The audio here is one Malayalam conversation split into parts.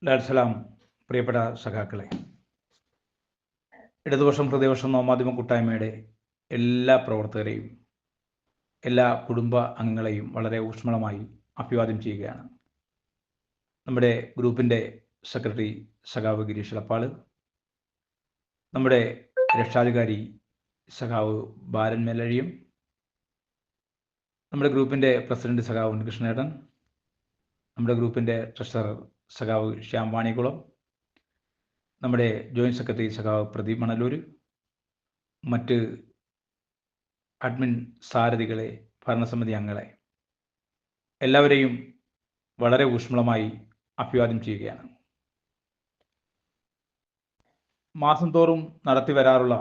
ലാൽസലാം. പ്രിയപ്പെട്ട സഖാക്കളെ, ഇടതുപക്ഷം പ്രതിപക്ഷം നവമാധ്യമ കൂട്ടായ്മയുടെ എല്ലാ പ്രവർത്തകരെയും എല്ലാ കുടുംബ അംഗങ്ങളെയും വളരെ ഊഷ്മളമായി അഭിവാദ്യം ചെയ്യുകയാണ്. നമ്മുടെ ഗ്രൂപ്പിൻ്റെ സെക്രട്ടറി സഖാവ് ഗിരീഷ് എളപ്പാള്, നമ്മുടെ രക്ഷാധികാരി സഖാവ് ബാലൻ മേലഴിയും, നമ്മുടെ ഗ്രൂപ്പിൻ്റെ പ്രസിഡന്റ് സഖാവ് ഉണ്ണികൃഷ്ണേട്ടൻ, നമ്മുടെ ഗ്രൂപ്പിൻ്റെ ട്രഷറർ സഖാവ് ശ്യാം വാണികുളം, നമ്മുടെ ജോയിൻറ്റ് സെക്രട്ടറി സഖാവ് പ്രദീപ് മണലൂർ, മറ്റ് അഡ്മിൻ സാരഥികളെ, ഭരണസമിതി അംഗങ്ങളെ എല്ലാവരെയും വളരെ ഊഷ്മളമായി അഭിവാദ്യം ചെയ്യുകയാണ്. മാസം തോറും നടത്തി വരാറുള്ള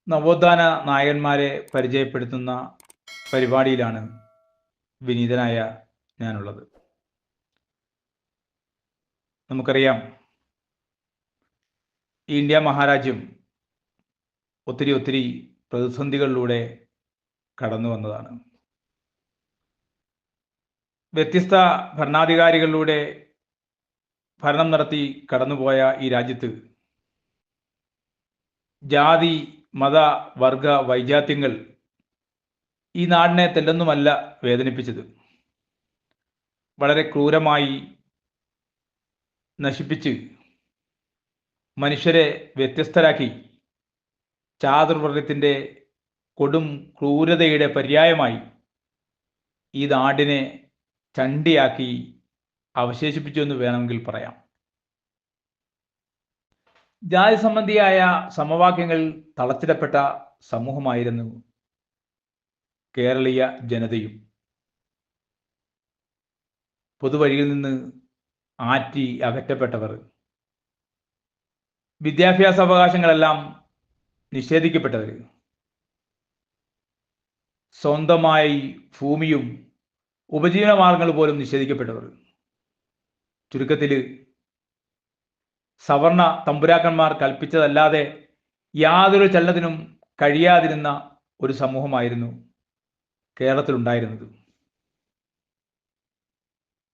നവോത്ഥാന നായകന്മാരെ പരിചയപ്പെടുത്തുന്ന പരിപാടിയിലാണ് വിനീതനായ ഞാനുള്ളത്. നമുക്കറിയാം, ഇന്ത്യ മഹാരാജ്യം ഒത്തിരി പ്രതിസന്ധികളിലൂടെ കടന്നു വന്നതാണ്. വ്യത്യസ്ത ഭരണാധികാരികളിലൂടെ ഭരണം നടത്തി കടന്നുപോയ ഈ രാജ്യത്ത് ജാതി മത വർഗ വൈജാത്യങ്ങൾ ഈ നാടിനെ തെല്ലൊന്നുമല്ല വേദനിപ്പിച്ചത്. വളരെ ക്രൂരമായി നശിപ്പിച്ച് മനുഷ്യരെ വ്യത്യസ്തരാക്കി ചാതുർവർണ്ണത്തിൻ്റെ കൊടും ക്രൂരതയുടെ പര്യായമായി ഈ നാടിനെ ചണ്ടിയാക്കി അവശേഷിപ്പിച്ചു എന്ന് വേണമെങ്കിൽ പറയാം. ജാതി സംബന്ധിയായ സമവാക്യങ്ങൾ തളച്ചിടപ്പെട്ട സമൂഹമായിരുന്നു കേരളീയ ജനതയും. പൊതുവഴിയിൽ നിന്ന് ആറ്റി അകറ്റപ്പെട്ടവർ, വിദ്യാഭ്യാസ അവകാശങ്ങളെല്ലാം നിഷേധിക്കപ്പെട്ടവർ, സ്വന്തമായി ഭൂമിയും ഉപജീവന മാർഗങ്ങൾ പോലും നിഷേധിക്കപ്പെട്ടവർ, ചുരുക്കത്തിൽ സവർണ തമ്പുരാക്കന്മാർ കൽപ്പിച്ചതല്ലാതെ യാതൊരു ചലനത്തിനും കഴിയാതിരുന്ന ഒരു സമൂഹമായിരുന്നു കേരളത്തിലുണ്ടായിരുന്നത്.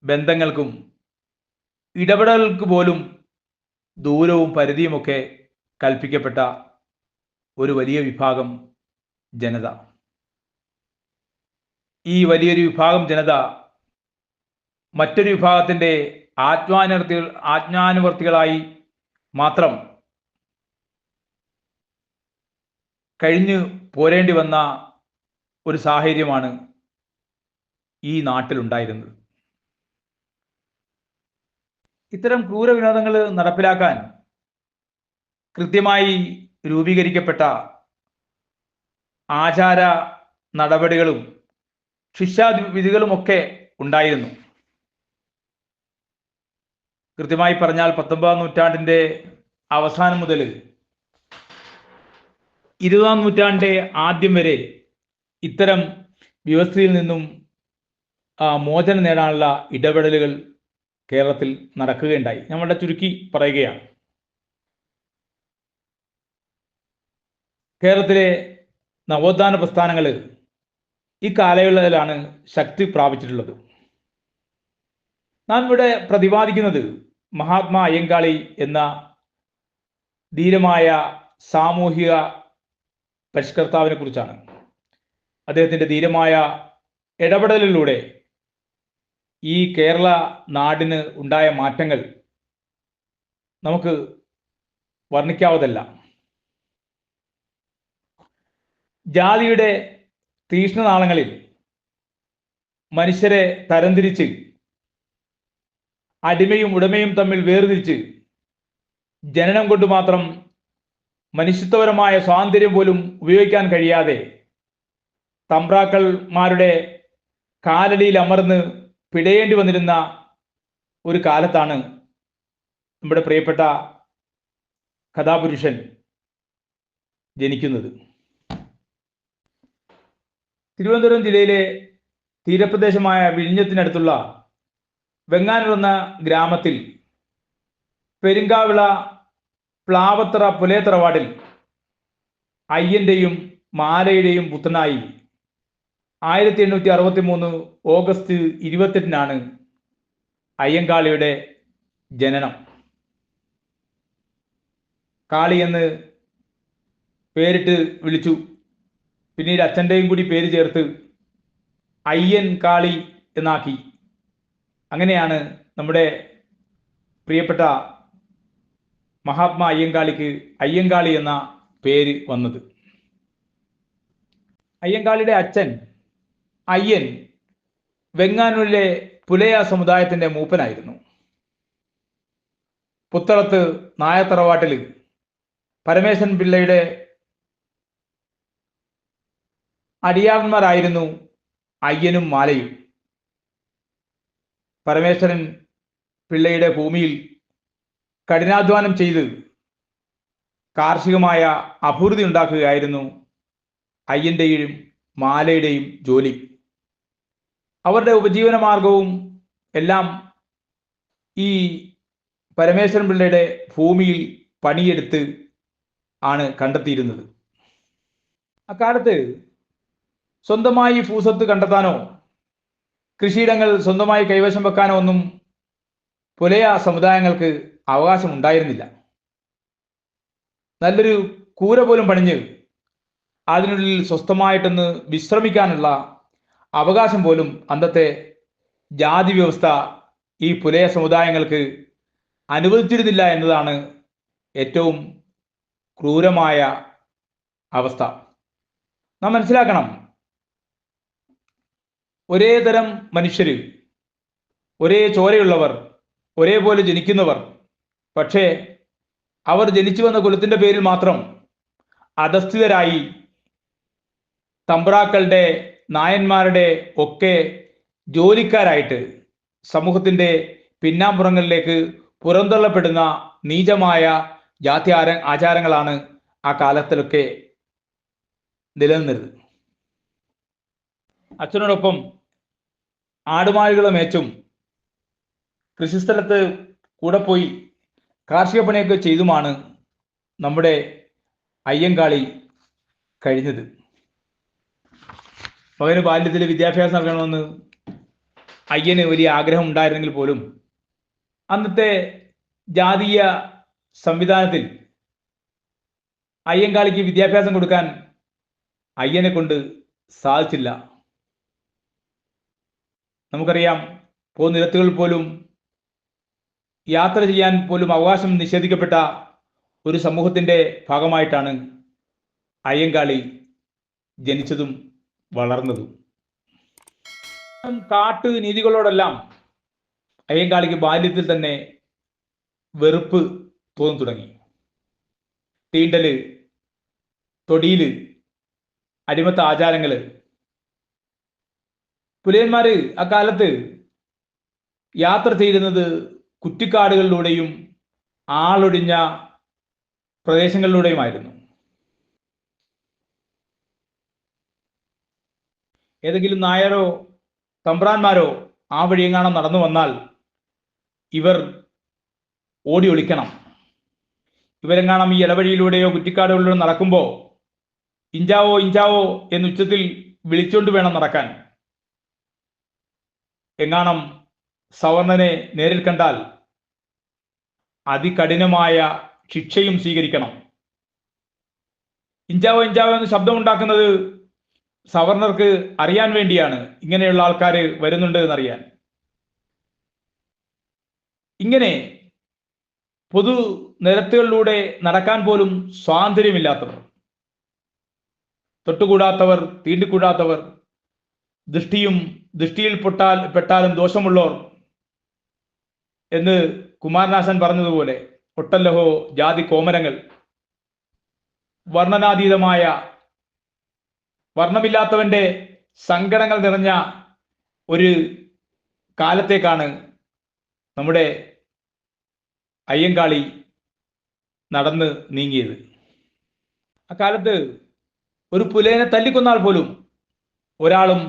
ബന്ധങ്ങൾക്കും ഇടപെടലുകൾക്ക് പോലും ദൂരവും പരിധിയുമൊക്കെ കൽപ്പിക്കപ്പെട്ട ഒരു വലിയ വിഭാഗം ജനത. ഈ വലിയൊരു വിഭാഗം ജനത മറ്റൊരു വിഭാഗത്തിൻ്റെ ആജ്ഞാനുവർത്തികളായി മാത്രം കഴിഞ്ഞു പോരേണ്ടി വന്ന ഒരു സാഹചര്യമാണ് ഈ നാട്ടിലുണ്ടായിരുന്നത്. ഇത്തരം ക്രൂര വിനോദങ്ങൾ നടപ്പിലാക്കാൻ കൃത്യമായി രൂപീകരിക്കപ്പെട്ട ആചാര നടപടികളും ശിക്ഷാവിധികളുമൊക്കെ ഉണ്ടായിരുന്നു. കൃത്യമായി പറഞ്ഞാൽ 19-ാം നൂറ്റാണ്ടിൻ്റെ അവസാനം മുതൽ 20-ാം നൂറ്റാണ്ടിൻ്റെ ആദ്യം വരെ ഇത്തരം വ്യവസ്ഥയിൽ നിന്നും മോചനം നേടാനുള്ള ഇടപെടലുകൾ കേരളത്തിൽ നടക്കുകയുണ്ടായി. നമ്മളുടെ ചുരുക്കി പറയുകയാണ്. കേരളത്തിലെ നവോത്ഥാന പ്രസ്ഥാനങ്ങൾ ഈ കാലയളവിലാണ് ശക്തി പ്രാപിച്ചിട്ടുള്ളത്. നാം ഇവിടെ പ്രതിപാദിക്കുന്നത് മഹാത്മാ അയ്യങ്കാളി എന്ന ധീരമായ സാമൂഹിക പരിഷ്കർത്താവിനെ കുറിച്ചാണ്. അദ്ദേഹത്തിൻ്റെ ധീരമായ ഇടപെടലിലൂടെ ഈ കേരള നാടിന് ഉണ്ടായ മാറ്റങ്ങൾ നമുക്ക് വർണ്ണിക്കാവതല്ല. ജാതിയുടെ തീക്ഷ്ണനാളങ്ങളിൽ മനുഷ്യരെ തരംതിരിച്ച് അടിമയും ഉടമയും തമ്മിൽ വേർതിരിച്ച് ജനനം കൊണ്ട് മാത്രം മനുഷ്യത്വപരമായ സ്വാതന്ത്ര്യം പോലും ഉപയോഗിക്കാൻ കഴിയാതെ തമ്പ്രാക്കന്മാരുടെ കാലടിയിൽ അമർന്ന് പിടയേണ്ടി വന്നിരുന്ന ഒരു കാലത്താണ് നമ്മുടെ പ്രിയപ്പെട്ട കഥാപുരുഷൻ ജനിക്കുന്നത്. തിരുവനന്തപുരം ജില്ലയിലെ തീരപ്രദേശമായ വിഴിഞ്ഞത്തിനടുത്തുള്ള വെങ്ങാനൂർ എന്ന ഗ്രാമത്തിൽ പെരുങ്കാവിള പ്ലാവത്തറ പുലേത്തറവാടിൽ അയ്യൻ്റെയും മാലയുടെയും പുത്രനായി 1863 ഓഗസ്റ്റ് 28-നാണ് അയ്യങ്കാളിയുടെ ജനനം. കാളി എന്ന് പേരിട്ട് വിളിച്ചു. പിന്നീട് അച്ഛൻ്റെയും കൂടി പേര് ചേർത്ത് അയ്യൻ കാളി എന്നാക്കി. അങ്ങനെയാണ് നമ്മുടെ പ്രിയപ്പെട്ട മഹാത്മാ അയ്യങ്കാളിക്ക് അയ്യങ്കാളി എന്ന പേര് വന്നത്. അയ്യങ്കാളിയുടെ അച്ഛൻ അയ്യൻ വെങ്ങാനൂരിലെ പുലയ സമുദായത്തിന്റെ മൂപ്പനായിരുന്നു. പുത്തളത്ത് നായത്തറവാട്ടിൽ പരമേശ്വരൻ പിള്ളയുടെ അടിയാളന്മാരായിരുന്നു അയ്യനും മാലയും. പരമേശ്വരൻ പിള്ളയുടെ ഭൂമിയിൽ കഠിനാധ്വാനം ചെയ്ത് കാർഷികമായ അഭിവൃദ്ധി ഉണ്ടാക്കുകയായിരുന്നു അയ്യന്റെയും മാലയുടെയും ജോലി. അവരുടെ ഉപജീവന മാർഗവും എല്ലാം ഈ പരമേശ്വരൻ പിള്ളയുടെ ഭൂമിയിൽ പണിയെടുത്ത് ആണ് കണ്ടെത്തിയിരുന്നത്. അക്കാലത്ത് സ്വന്തമായി ഭൂസ്വത്ത് കണ്ടെത്താനോ കൃഷിയിടങ്ങൾ സ്വന്തമായി കൈവശം വെക്കാനോ ഒന്നും പുലയ സമുദായങ്ങൾക്ക് അവകാശം ഉണ്ടായിരുന്നില്ല. നല്ലൊരു കൂര പോലും പണിഞ്ഞ് അതിനുള്ളിൽ സ്വസ്ഥമായിട്ടൊന്ന് വിശ്രമിക്കാനുള്ള അവകാശം പോലും അന്നത്തെ ജാതി വ്യവസ്ഥ ഈ പുലയ സമുദായങ്ങൾക്ക് അനുവദിച്ചിരുന്നില്ല എന്നതാണ് ഏറ്റവും ക്രൂരമായ അവസ്ഥ. നാം മനസ്സിലാക്കണം, ഒരേ തരം മനുഷ്യർ, ഒരേ ചോരയുള്ളവർ, ഒരേപോലെ ജനിക്കുന്നവർ, പക്ഷേ അവർ ജനിച്ചു വന്ന കുലത്തിന്റെ പേരിൽ മാത്രം അധസ്ഥിതരായി തമ്പ്രാക്കളുടെ, നായന്മാരുടെ ഒക്കെ ജോലിക്കാരായിട്ട് സമൂഹത്തിന്റെ പിന്നാമ്പുറങ്ങളിലേക്ക് പുറന്തള്ളപ്പെടുന്ന നീചമായ ജാതി ആചാരങ്ങളാണ് ആ കാലത്തിലൊക്കെ നിലനിന്നിരുന്നത്. അച്ഛനോടൊപ്പം ആടുമാടുകളെ മേച്ചും കൃഷിസ്ഥലത്ത് കൂടെ പോയി കാർഷിക പണിയൊക്കെ ചെയ്തുമാണ് നമ്മുടെ അയ്യങ്കാളി കഴിഞ്ഞത്. മകന് ബാല്യത്തിൽ വിദ്യാഭ്യാസം നൽകണമെന്ന് അയ്യന് വലിയ ആഗ്രഹം ഉണ്ടായിരുന്നെങ്കിൽ പോലും അന്നത്തെ ജാതീയ സംവിധാനത്തിൽ അയ്യങ്കാളിക്ക് വിദ്യാഭ്യാസം കൊടുക്കാൻ അയ്യനെ കൊണ്ട് സാധിച്ചില്ല. നമുക്കറിയാം, പൊതുനിരത്തുകളിൽ പോലും യാത്ര ചെയ്യാൻ പോലും അവകാശം നിഷേധിക്കപ്പെട്ട ഒരു സമൂഹത്തിന്റെ ഭാഗമായിട്ടാണ് അയ്യങ്കാളി ജനിച്ചതും വളർന്നതും. കാട്ടു നീതികളോടെല്ലാം അയ്യങ്കാളിക്ക് ബാല്യത്തിൽ തന്നെ വെറുപ്പ് തോന്നി തുടങ്ങി. തീണ്ടല്, തൊടിയില്, അടിമത്ത ആചാരങ്ങള്. പുലയന്മാര് അക്കാലത്ത് യാത്ര ചെയ്യുന്നത് കുറ്റിക്കാടുകളിലൂടെയും ആളൊഴിഞ്ഞ പ്രദേശങ്ങളിലൂടെയുമായിരുന്നു. ഏതെങ്കിലും നായരോ തമ്പ്രാന്മാരോ ആ വഴിയെങ്ങാണം നടന്നു വന്നാൽ ഇവർ ഓടി ഒളിക്കണം. ഇവരെങ്ങാണം ഈ ഇടവഴിയിലൂടെയോ കുറ്റിക്കാടുകളിലൂടെ നടക്കുമ്പോൾ ഇഞ്ചാവോ ഇഞ്ചാവോ എന്ന് ഉച്ചത്തിൽ വിളിച്ചുകൊണ്ട് വേണം നടക്കാൻ. എങ്ങാണം സവർണനെ നേരിൽ കണ്ടാൽ അതികഠിനമായ ശിക്ഷയും സ്വീകരിക്കണം. ഇഞ്ചാവോ ഇഞ്ചാവോ എന്ന് ശബ്ദമുണ്ടാക്കുന്നത് സവർണർക്ക് അറിയാൻ വേണ്ടിയാണ്, ഇങ്ങനെയുള്ള ആൾക്കാർ വരുന്നുണ്ട് എന്നറിയാൻ. ഇങ്ങനെ പൊതു നിരത്തുകളിലൂടെ നടക്കാൻ പോലും സ്വാതന്ത്ര്യമില്ലാത്തവർ, തൊട്ടുകൂടാത്തവർ, തീണ്ടിക്കൂടാത്തവർ, ദൃഷ്ടിയിൽ പെട്ടാലും ദോഷമുള്ളവർ എന്ന് കുമാരനാശാൻ പറഞ്ഞതുപോലെ ഒട്ടല്ലഹോ ജാതി കോമരങ്ങൾ, വർണ്ണനാതീതമായ, വർണ്ണമില്ലാത്തവന്റെ സങ്കടങ്ങൾ നിറഞ്ഞ ഒരു കാലത്തേക്കാണ് നമ്മുടെ അയ്യങ്കാളി നടന്ന് നീങ്ങിയത്. അക്കാലത്ത് ഒരു പുലയനെ തല്ലിക്കൊന്നാൽ പോലും ഒരാളും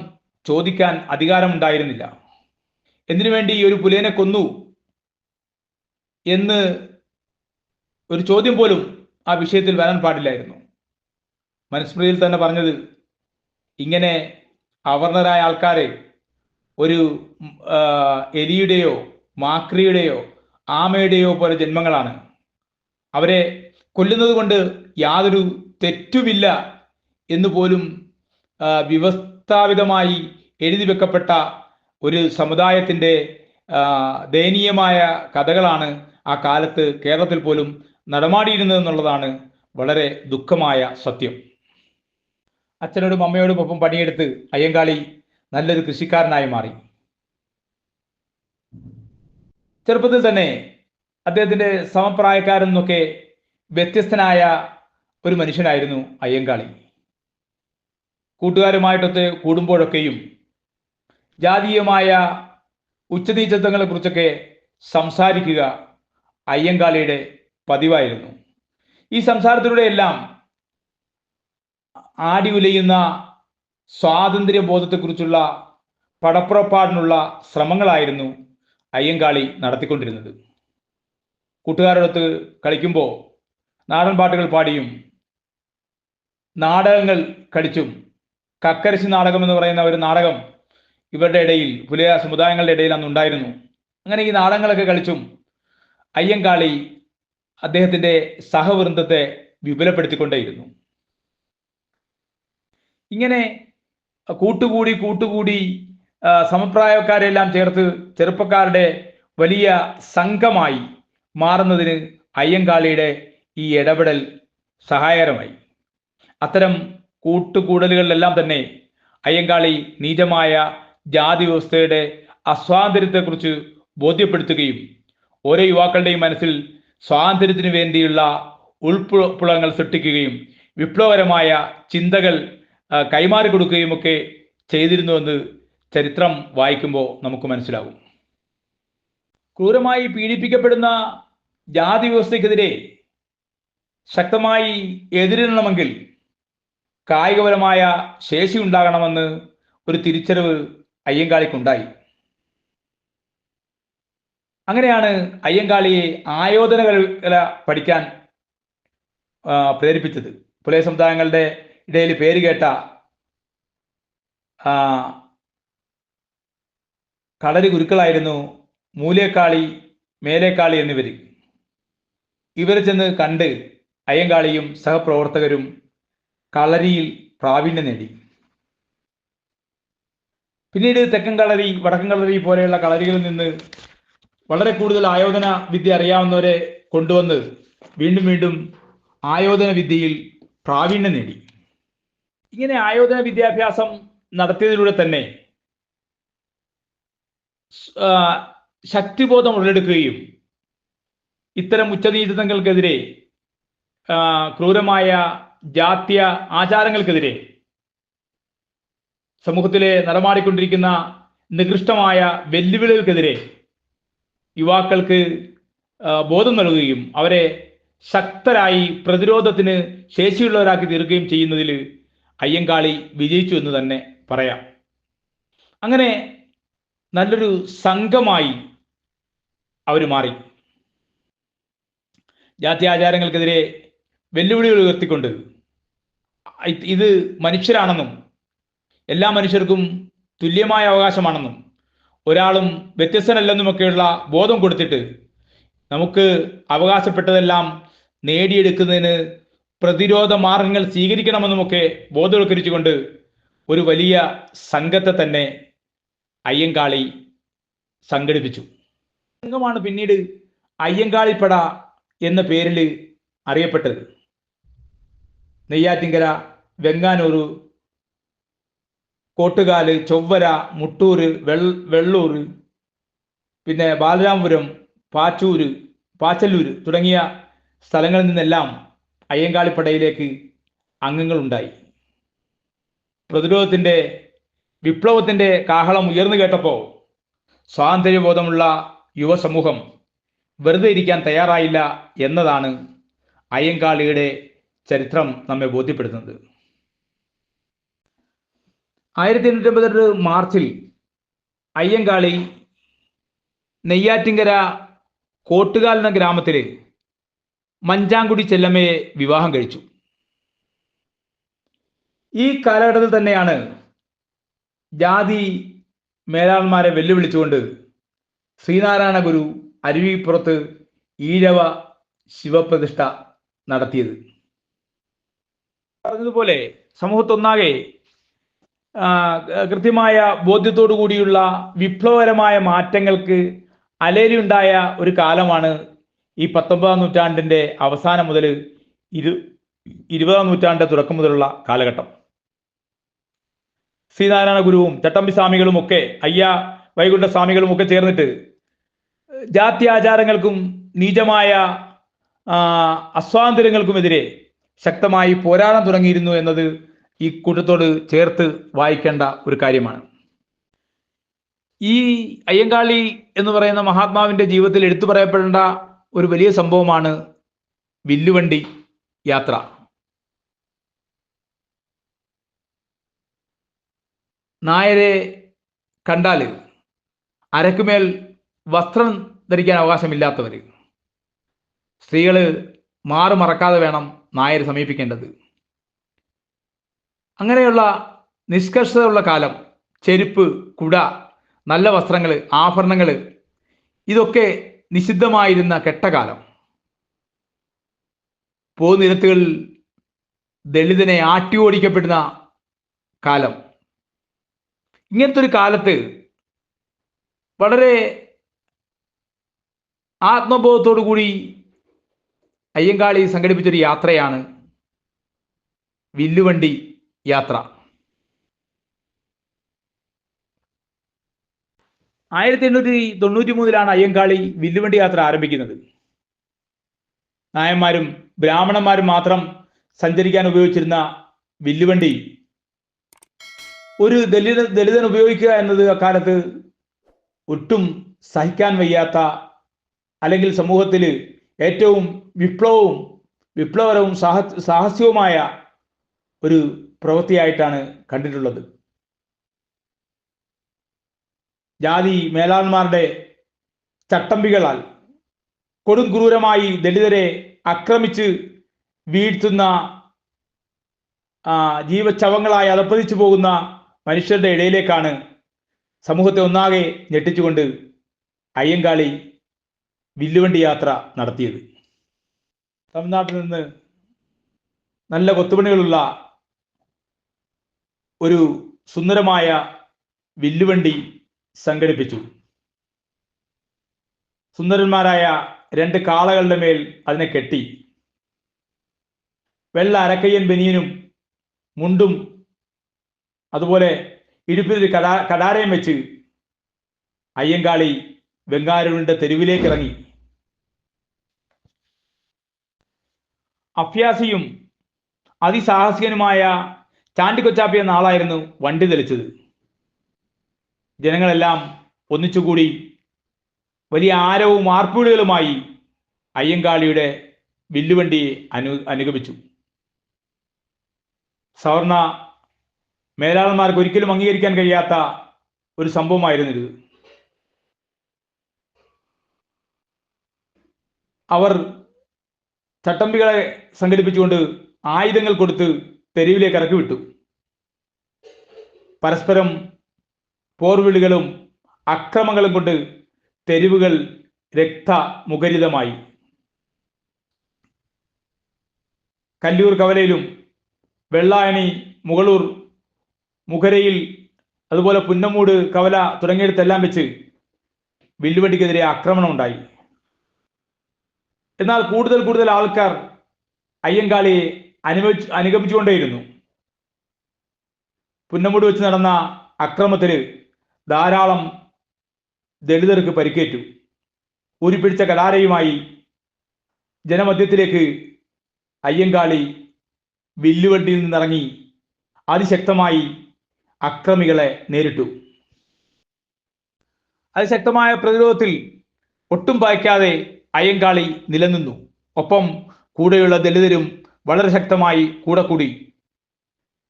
ചോദിക്കാൻ അധികാരമുണ്ടായിരുന്നില്ല. എന്തിനു വേണ്ടി ഒരു പുലയനെ കൊന്നു എന്ന് ഒരു ചോദ്യം പോലും ആ വിഷയത്തിൽ വരാൻ പാടില്ലായിരുന്നു. മനുസ്മൃതിയിൽ തന്നെ പറഞ്ഞത്, ഇങ്ങനെ അവർണരായ ആൾക്കാരെ ഒരു എലിയുടെയോ മാക്രിയുടെയോ ആമയുടെയോ പോലെ ജന്മങ്ങളാണ്. അവരെ കൊല്ലുന്നത് കൊണ്ട് യാതൊരു തെറ്റുമില്ല എന്ന് പോലും വ്യവസ്ഥാപിതമായി എഴുതി വെക്കപ്പെട്ട ഒരു സമുദായത്തിൻ്റെ ദയനീയമായ കഥകളാണ് ആ കാലത്ത് കേരളത്തിൽ പോലും നടമാടിയിരുന്നത് എന്നുള്ളതാണ് വളരെ ദുഃഖമായ സത്യം. അച്ഛനോടും അമ്മയോടും ഒപ്പം പണിയെടുത്ത് അയ്യങ്കാളി നല്ലൊരു കൃഷിക്കാരനായി മാറി. ചെറുപ്പത്തിൽ തന്നെ അദ്ദേഹത്തിൻ്റെ സമപ്രായക്കാരിൽ നിന്നൊക്കെ വ്യത്യസ്തനായ ഒരു മനുഷ്യനായിരുന്നു അയ്യങ്കാളി. കൂട്ടുകാരുമായിട്ടൊത്ത് കൂടുമ്പോഴൊക്കെയും ജാതീയമായ ഉച്ചനീചത്വങ്ങളെക്കുറിച്ചൊക്കെ സംസാരിക്കുക അയ്യങ്കാളിയുടെ പതിവായിരുന്നു. ഈ സംസാരത്തിലൂടെയെല്ലാം ആടി ഉലയുന്ന സ്വാതന്ത്ര്യബോധത്തെക്കുറിച്ചുള്ള പടപ്പുറപ്പാടിനുള്ള ശ്രമങ്ങളായിരുന്നു അയ്യങ്കാളി നടത്തിക്കൊണ്ടിരുന്നത്. കൂട്ടുകാരോടൊത്ത് കളിക്കുമ്പോൾ നാടൻ പാട്ടുകൾ പാടിയും നാടകങ്ങൾ കളിച്ചും, കക്കരശി നാടകം എന്ന് പറയുന്ന ഒരു നാടകം ഇവരുടെ ഇടയിൽ, പുലയ സമുദായങ്ങളുടെ ഇടയിൽ അന്ന് ഉണ്ടായിരുന്നു. അങ്ങനെ ഈ നാടകങ്ങളൊക്കെ കളിച്ചും അയ്യങ്കാളി അദ്ദേഹത്തിൻ്റെ സഹവൃന്ദത്തെ വിപുലപ്പെടുത്തിക്കൊണ്ടേയിരുന്നു. ഇങ്ങനെ കൂട്ടുകൂടി സമപ്രായക്കാരെല്ലാം ചേർത്ത് ചെറുപ്പക്കാരുടെ വലിയ സംഘമായി മാറുന്നതിന് അയ്യങ്കാളിയുടെ ഈ ഇടപെടൽ സഹായകരമായി. അത്തരം കൂട്ടുകൂടലുകളിലെല്ലാം തന്നെ അയ്യങ്കാളി നീചമായ ജാതി വ്യവസ്ഥയുടെ അസ്വാതന്ത്ര്യത്തെക്കുറിച്ച് ബോധ്യപ്പെടുത്തുകയും ഓരോ യുവാക്കളുടെയും മനസ്സിൽ സ്വാതന്ത്ര്യത്തിന് വേണ്ടിയുള്ള ഉൾപ്പുളങ്ങൾ സൃഷ്ടിക്കുകയും വിപ്ലവകരമായ ചിന്തകൾ കൈമാറി കൊടുക്കുകയും ഒക്കെ ചെയ്തിരുന്നുവെന്ന് ചരിത്രം വായിക്കുമ്പോൾ നമുക്ക് മനസ്സിലാകും. ക്രൂരമായി പീഡിപ്പിക്കപ്പെടുന്ന ജാതി വ്യവസ്ഥയ്ക്കെതിരെ ശക്തമായി എതിരിടണമെങ്കിൽ കായികപരമായ ശേഷി ഉണ്ടാകണമെന്ന് ഒരു തിരിച്ചറിവ് അയ്യങ്കാളിക്കുണ്ടായി. അങ്ങനെയാണ് അയ്യങ്കാളിയെ ആയോധന കല പഠിക്കാൻ പ്രേരിപ്പിച്ചത്. പുലയ സമുദായങ്ങളുടെ ഇടയിൽ പേര് കേട്ട കളരി ഗുരുക്കളായിരുന്നു മൂലേക്കാളി, മേലേക്കാളി എന്നിവർ. ഇവരെ ചെന്ന് കണ്ട് അയ്യങ്കാളിയും സഹപ്രവർത്തകരും കളരിയിൽ പ്രാവീണ്യം നേടി. പിന്നീട് തെക്കൻ കളരി, വടക്കൻ കളരി പോലെയുള്ള കളരികളിൽ നിന്ന് വളരെ കൂടുതൽ ആയോധന വിദ്യ അറിയാവുന്നവരെ കൊണ്ടുവന്ന് വീണ്ടും വീണ്ടും ആയോധന വിദ്യയിൽ പ്രാവീണ്യം നേടി. ഇങ്ങനെ ആയോധന വിദ്യാഭ്യാസം നടത്തിയതിലൂടെ തന്നെ ശക്തിബോധം ഉടലെടുക്കുകയും ഇത്തരം ഉച്ചനീചത്വങ്ങൾക്കെതിരെ, ക്രൂരമായ ജാത്യ ആചാരങ്ങൾക്കെതിരെ, സമൂഹത്തിലെ നടമാടിക്കൊണ്ടിരിക്കുന്ന നികൃഷ്ടമായ വെല്ലുവിളികൾക്കെതിരെ യുവാക്കൾക്ക് ബോധം നൽകുകയും അവരെ ശക്തരായി പ്രതിരോധത്തിന് ശേഷിയുള്ളവരാക്കി തീർക്കുകയും ചെയ്യുന്നതിൽ അയ്യങ്കാളി വിജയിച്ചു എന്ന് തന്നെ പറയാം. അങ്ങനെ നല്ലൊരു സംഘമായി അവർ മാറി. ജാത്യാചാരങ്ങൾക്കെതിരെ വെല്ലുവിളികൾ ഉയർത്തിക്കൊണ്ട് ഇത് മനുഷ്യരാണെന്നും എല്ലാ മനുഷ്യർക്കും തുല്യമായ അവകാശമാണെന്നും ഒരാളും വ്യത്യസ്തനല്ലെന്നുമൊക്കെയുള്ള ബോധം കൊടുത്തിട്ട് നമുക്ക് അവകാശപ്പെട്ടതെല്ലാം നേടിയെടുക്കുന്നതിന് പ്രതിരോധ മാർഗങ്ങൾ സ്വീകരിക്കണമെന്നുമൊക്കെ ബോധവൽക്കരിച്ചുകൊണ്ട് ഒരു വലിയ സംഘത്തെ തന്നെ അയ്യങ്കാളി സംഘടിപ്പിച്ചു. സംഘമാണ് പിന്നീട് അയ്യങ്കാളിപ്പട എന്ന പേരിൽ അറിയപ്പെട്ടത്. നെയ്യാറ്റിങ്കര, വെങ്ങാനൂർ, കോട്ടുകാല്, ചൊവ്വര, മുട്ടൂർ, വെള്ളൂർ, പിന്നെ ബാലരാമപുരം, പാച്ചല്ലൂർ തുടങ്ങിയ സ്ഥലങ്ങളിൽ നിന്നെല്ലാം അയ്യങ്കാളിപ്പടയിലേക്ക് അംഗങ്ങളുണ്ടായി. പ്രതിരോധത്തിൻ്റെ, വിപ്ലവത്തിൻ്റെ കാഹളം ഉയർന്നു കേട്ടപ്പോൾ സ്വാതന്ത്ര്യബോധമുള്ള യുവസമൂഹം വെറുതെ ഇരിക്കാൻ തയ്യാറായില്ല എന്നതാണ് അയ്യങ്കാളിയുടെ ചരിത്രം നമ്മെ ബോധ്യപ്പെടുത്തുന്നത്. 1882 മാർച്ചിൽ അയ്യങ്കാളി നെയ്യാറ്റിങ്കര കോട്ടുകാൽ എന്ന ഗ്രാമത്തിൽ മഞ്ചാങ്കുടി ചെല്ലമ്മയെ വിവാഹം കഴിച്ചു. ഈ കാലഘട്ടത്തിൽ തന്നെയാണ് ജാതി മേലാളന്മാരെ വെല്ലുവിളിച്ചുകൊണ്ട് ശ്രീനാരായണ ഗുരു അരുവിപ്പുറത്ത് ഈഴവ ശിവപ്രതിഷ്ഠ നടത്തിയത്. പറഞ്ഞതുപോലെ സമൂഹത്തൊന്നാകെ കൃത്യമായ ബോധ്യത്തോടു കൂടിയുള്ള വിപ്ലവകരമായ മാറ്റങ്ങൾക്ക് അലേരിയുണ്ടായ ഒരു കാലമാണ് ഈ 19-ാം നൂറ്റാണ്ടിൻ്റെ അവസാനം മുതൽ 20-ാം നൂറ്റാണ്ടിൻ്റെ തുടക്കം മുതലുള്ള കാലഘട്ടം. ശ്രീനാരായണ ഗുരുവും ചട്ടമ്പി സ്വാമികളും ഒക്കെ വൈകുണ്ഠ സ്വാമികളും ഒക്കെ ചേർന്നിട്ട് ജാതി ആചാരങ്ങൾക്കും നീചമായ അസ്വാതന്ത്ര്യങ്ങൾക്കുമെതിരെ ശക്തമായി പോരാടാൻ തുടങ്ങിയിരുന്നു എന്നത് ഈ കൂട്ടത്തോട് ചേർത്ത് വായിക്കേണ്ട ഒരു കാര്യമാണ്. ഈ അയ്യങ്കാളി എന്ന് പറയുന്ന മഹാത്മാവിൻ്റെ ജീവിതത്തിൽ എടുത്തു പറയപ്പെടേണ്ട ഒരു വലിയ സംഭവമാണ് വില്ലുവണ്ടി യാത്ര. നായരെ കണ്ടാൽ അരക്കുമേൽ വസ്ത്രം ധരിക്കാൻ അവകാശമില്ലാത്തവർ, സ്ത്രീകൾ മറക്കാതെ വേണം നായരെ സമീപിക്കേണ്ടത്. അങ്ങനെയുള്ള നിഷ്കർഷതയുള്ള കാലം, ചെരുപ്പ്, കുട, നല്ല വസ്ത്രങ്ങൾ, ആഭരണങ്ങൾ, ഇതൊക്കെ നിഷിദ്ധമായിരുന്ന കെട്ടകാലം. പൊതുനിരത്തുകളിൽ ദളിതനെ ആട്ടി ഓടിക്കപ്പെടുന്ന കാലം. ഇങ്ങനത്തെ ഒരു കാലത്ത് വളരെ ആത്മബോധത്തോടു കൂടി അയ്യങ്കാളി സംഘടിപ്പിച്ചൊരു യാത്രയാണ് വില്ലുവണ്ടി യാത്ര. 1893 അയ്യങ്കാളി വില്ലുവണ്ടി യാത്ര ആരംഭിക്കുന്നത്. നായന്മാരും ബ്രാഹ്മണന്മാരും മാത്രം സഞ്ചരിക്കാൻ ഉപയോഗിച്ചിരുന്ന വില്ലുവണ്ടി ഒരു ദലിതൻ ഉപയോഗിക്കുക എന്നത് അക്കാലത്ത് ഒട്ടും സഹിക്കാൻ വയ്യാത്ത, അല്ലെങ്കിൽ സമൂഹത്തിൽ ഏറ്റവും വിപ്ലവകരവും സാഹസികവുമായ ഒരു പ്രവൃത്തിയായിട്ടാണ് കണ്ടിട്ടുള്ളത്. ജാതി മേലാളന്മാരുടെ ചട്ടമ്പികളാൽ കൊടുംക്രൂരമായി ദളിതരെ ആക്രമിച്ച് വീഴ്ത്തുന്ന, ജീവച്ഛവങ്ങളായി അതപ്പതിച്ചു പോകുന്ന മനുഷ്യരുടെ ഇടയിലേക്കാണ് സമൂഹത്തെ ഒന്നാകെ ഞെട്ടിച്ചുകൊണ്ട് അയ്യങ്കാളി വില്ലുവണ്ടി യാത്ര നടത്തിയത്. തമിഴ്നാട്ടിൽ നിന്ന് നല്ല കൊത്തുപണികളുള്ള ഒരു സുന്ദരമായ വില്ലുവണ്ടി സംഘടിപ്പിച്ചു. സുന്ദരന്മാരായ 2 കാളകളുടെ മേൽ അതിനെ കെട്ടി, വെള്ള അരക്കയ്യൻ ബനിയനും മുണ്ടും അതുപോലെ ഇടുപ്പിൽ കടാരയും വെച്ച് അയ്യങ്കാളി വെങ്ങാരൂരിന്റെ തെരുവിലേക്ക് ഇറങ്ങി. അഭ്യാസിയും അതിസാഹസികനുമായ ചാണ്ടിക്കൊച്ചാപ്പി എന്ന ആളായിരുന്നു വണ്ടി തെളിച്ചത്. ജനങ്ങളെല്ലാം ഒന്നിച്ചുകൂടി വലിയ ആരവും ആർപ്പുവിളികളുമായി അയ്യങ്കാളിയുടെ വില്ലുവണ്ടിയെ അനുഗമിച്ചു. സവർണ മേലാളന്മാർക്ക് ഒരിക്കലും അംഗീകരിക്കാൻ കഴിയാത്ത ഒരു സംഭവമായിരുന്നു ഇത്. അവർ ചട്ടമ്പികളെ സംഘടിപ്പിച്ചുകൊണ്ട് ആയുധങ്ങൾ കൊടുത്ത് തെരുവിലേക്ക് ഇറക്കി വിട്ടു. പരസ്പരം പോർവിളികളും അക്രമങ്ങളും കൊണ്ട് തെരുവുകൾ രക്തമുഖരിതമായി. കല്ലൂർ കവലയിലും വെള്ളായണി, മുകളൂർ, മുഖരയിൽ, അതുപോലെ പുന്നമൂട് കവല തുടങ്ങിയിടത്തെല്ലാം വെച്ച് വില്ലുവണ്ടിക്കെതിരെ ആക്രമണം ഉണ്ടായി. എന്നാൽ കൂടുതൽ ആൾക്കാർ അയ്യങ്കാളിയെ അനുഗമിച്ചുകൊണ്ടേയിരുന്നു. പുന്നമൂട് വെച്ച് നടന്ന അക്രമത്തിൽ ധാരാളം ദളിതർക്ക് പരിക്കേറ്റു. ഊരിപ്പിടിച്ച കടാരയുമായി ജനമധ്യത്തിലേക്ക് അയ്യങ്കാളി വില്ലുവണ്ടിയിൽ നിന്നിറങ്ങി അതിശക്തമായി അക്രമികളെ നേരിട്ടു. അതിശക്തമായ പ്രതിരോധത്തിൽ ഒട്ടും ഭയക്കാതെ അയ്യങ്കാളി നിലനിന്നു. ഒപ്പം കൂടെയുള്ള ദളിതരും വളരെ ശക്തമായി കൂടെ കൂടി.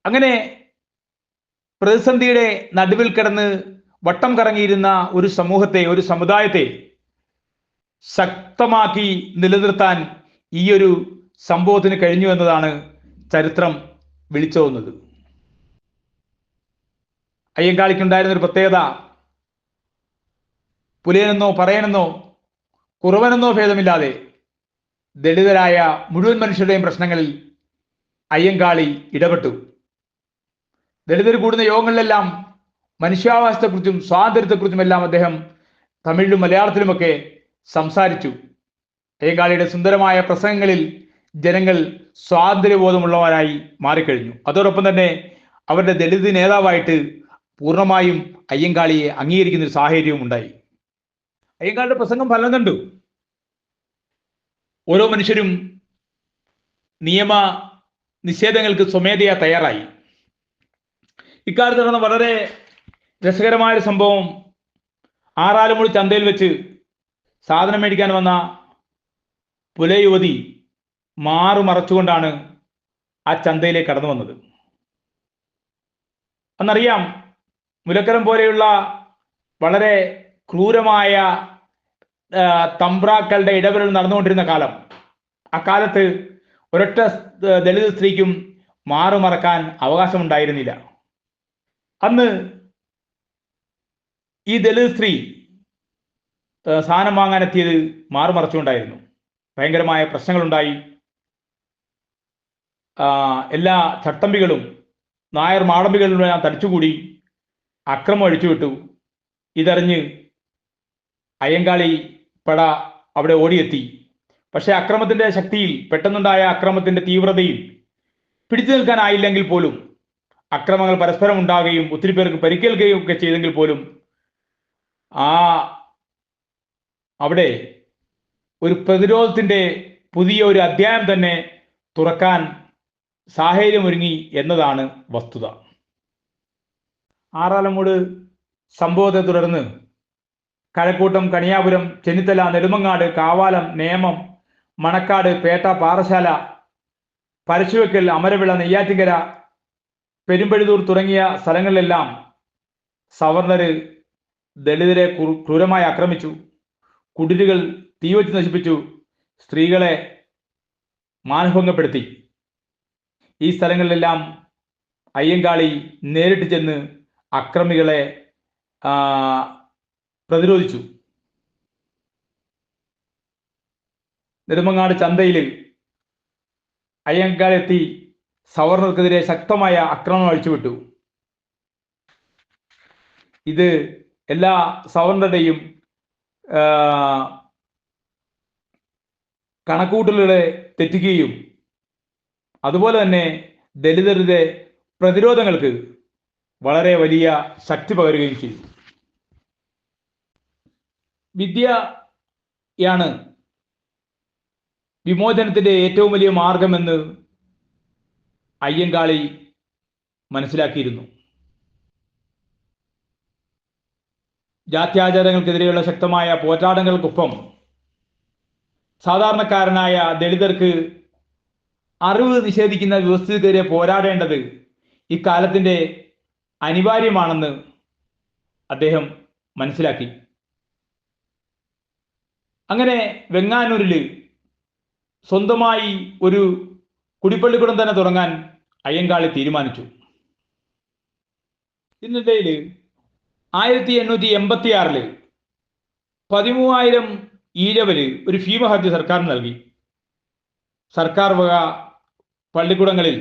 അങ്ങനെ പ്രതിസന്ധിയുടെ നടുവിൽ കിടന്ന് വട്ടം കറങ്ങിയിരുന്ന ഒരു സമൂഹത്തെ, ഒരു സമുദായത്തെ ശക്തമാക്കി നിലനിർത്താൻ ഈ ഒരു സംഭവത്തിന് കഴിഞ്ഞു എന്നതാണ് ചരിത്രം വിളിച്ചോതുന്നത്. അയ്യങ്കാളിക്കുണ്ടായിരുന്ന ഒരു പ്രത്യേകത, പുലയനെന്നോ പറയനെന്നോ കുറവനെന്നോ ഭേദമില്ലാതെ ദളിതരായ മുഴുവൻ മനുഷ്യരുടെയും പ്രശ്നങ്ങളിൽ അയ്യങ്കാളി ഇടപെട്ടു. ദളിതർ കൂടുന്ന യോഗങ്ങളിലെല്ലാം മനുഷ്യാവകാശത്തെക്കുറിച്ചും സ്വാതന്ത്ര്യത്തെക്കുറിച്ചുമെല്ലാം അദ്ദേഹം തമിഴിലും മലയാളത്തിലുമൊക്കെ സംസാരിച്ചു. അയ്യങ്കാളിയുടെ സുന്ദരമായ പ്രസംഗങ്ങളിൽ ജനങ്ങൾ സ്വാതന്ത്ര്യബോധമുള്ളവരായി മാറിക്കഴിഞ്ഞു. അതോടൊപ്പം തന്നെ അവരുടെ ദളിത് നേതാവായിട്ട് പൂർണ്ണമായും അയ്യങ്കാളിയെ അംഗീകരിക്കുന്ന ഒരു സാഹചര്യവും ഉണ്ടായി. അയ്യങ്കാളിയുടെ പ്രസംഗം ഫലം കണ്ടു. ഓരോ മനുഷ്യരും നിയമ നിഷേധങ്ങൾക്ക് സ്വമേധയാ തയ്യാറായി. ഇക്കാലത്ത് നടന്ന വളരെ രസകരമായൊരു സംഭവം, ആറാലുമൂടി ചന്തയിൽ വെച്ച് സാധനം മേടിക്കാൻ വന്ന പുലയുവതി മറച്ചുകൊണ്ടാണ് ആ ചന്തയിലേക്ക് കടന്നു വന്നത്. അന്നറിയാം, മുലക്കരം പോലെയുള്ള വളരെ ക്രൂരമായ തമ്പ്രാക്കളുടെ ഇടപെടൽ നടന്നുകൊണ്ടിരുന്ന കാലം. അക്കാലത്ത് ഒരൊറ്റ ദളിത് സ്ത്രീക്കും മറക്കാൻ അവകാശമുണ്ടായിരുന്നില്ല. അന്ന് ഈ ദളിത് സ്ത്രീ സാധനം വാങ്ങാനെത്തിയത് മറച്ചുകൊണ്ടായിരുന്നു. ഭയങ്കരമായ പ്രശ്നങ്ങളുണ്ടായി. എല്ലാ ചട്ടമ്പികളും നായർ മാടമ്പികളിലും തടിച്ചുകൂടി അക്രമം അഴിച്ചുവിട്ടു. ഇതറിഞ്ഞ് അയ്യങ്കാളി പട അവിടെ ഓടിയെത്തി. പക്ഷേ അക്രമത്തിന്റെ ശക്തിയിൽ, പെട്ടെന്നുണ്ടായ അക്രമത്തിന്റെ തീവ്രതയിൽ പിടിച്ചു നിൽക്കാനായില്ലെങ്കിൽ പോലും, അക്രമങ്ങൾ പരസ്പരം ഉണ്ടാകുകയും ഒത്തിരി പേർക്ക് പരിക്കേൽക്കുകയും ഒക്കെ ചെയ്തെങ്കിൽ പോലും അവിടെ ഒരു പ്രതിരോധത്തിന്റെ പുതിയ ഒരു അധ്യായം തന്നെ തുറക്കാൻ സാഹചര്യമൊരുങ്ങി എന്നതാണ് വസ്തുത. ആറാലമൂട് സംഭവത്തെ തുടർന്ന് കഴക്കൂട്ടം, കണിയാപുരം, ചെന്നിത്തല, നെടുമങ്ങാട്, കാവാലം, നേമം, മണക്കാട്, പേട്ട, പാറശാല, പരശുവെക്കൽ, അമരവിള, നെയ്യാറ്റിങ്കര, പെരുമ്പഴുതൂർ തുടങ്ങിയ സ്ഥലങ്ങളിലെല്ലാം സവർണര് ദളിതരെ ക്രൂരമായി ആക്രമിച്ചു. കുടിലുകൾ തീവച്ച് നശിപ്പിച്ചു. സ്ത്രീകളെ മാനഭംഗപ്പെടുത്തി. ഈ സ്ഥലങ്ങളിലെല്ലാം അയ്യങ്കാളി നേരിട്ട് ചെന്ന് അക്രമികളെ പ്രതിരോധിച്ചു. നെടുമങ്ങാട് ചന്തയിൽ അയ്യങ്കാളി എത്തി സവർണർക്കെതിരെ ശക്തമായ ആക്രമണം അഴിച്ചുവിട്ടു. ഇത് എല്ലാ സവർണരുടെയും കണക്കൂട്ടലുകളെ തെറ്റിക്കുകയും അതുപോലെ തന്നെ ദളിതരുടെ പ്രതിരോധങ്ങൾക്ക് വളരെ വലിയ ശക്തി പകരുകയും ചെയ്തു. വിദ്യയാണ് വിമോചനത്തിന്റെ ഏറ്റവും വലിയ മാർഗമെന്ന് അയ്യങ്കാളി മനസ്സിലാക്കിയിരുന്നു. ജാത്യാചാരങ്ങൾക്കെതിരെയുള്ള ശക്തമായ പോരാട്ടങ്ങൾക്കൊപ്പം സാധാരണക്കാരനായ ദളിതർക്ക് അറിവ് നിഷേധിക്കുന്ന വ്യവസ്ഥയ്ക്കെതിരെ പോരാടേണ്ടത് ഇക്കാലത്തിന്റെ അനിവാര്യമാണെന്ന് അദ്ദേഹം മനസ്സിലാക്കി. അങ്ങനെ വെങ്ങാനൂരിൽ സ്വന്തമായി ഒരു കുടിപ്പള്ളിക്കൂടം തന്നെ തുടങ്ങാൻ അയ്യങ്കാളി തീരുമാനിച്ചു. ഇതിനിടയിൽ 1886 13,000 ഈഴവര് ഒരു ഭീമ ഹർജി സർക്കാരിന് നൽകി. സർക്കാർ വക പള്ളിക്കൂടങ്ങളിൽ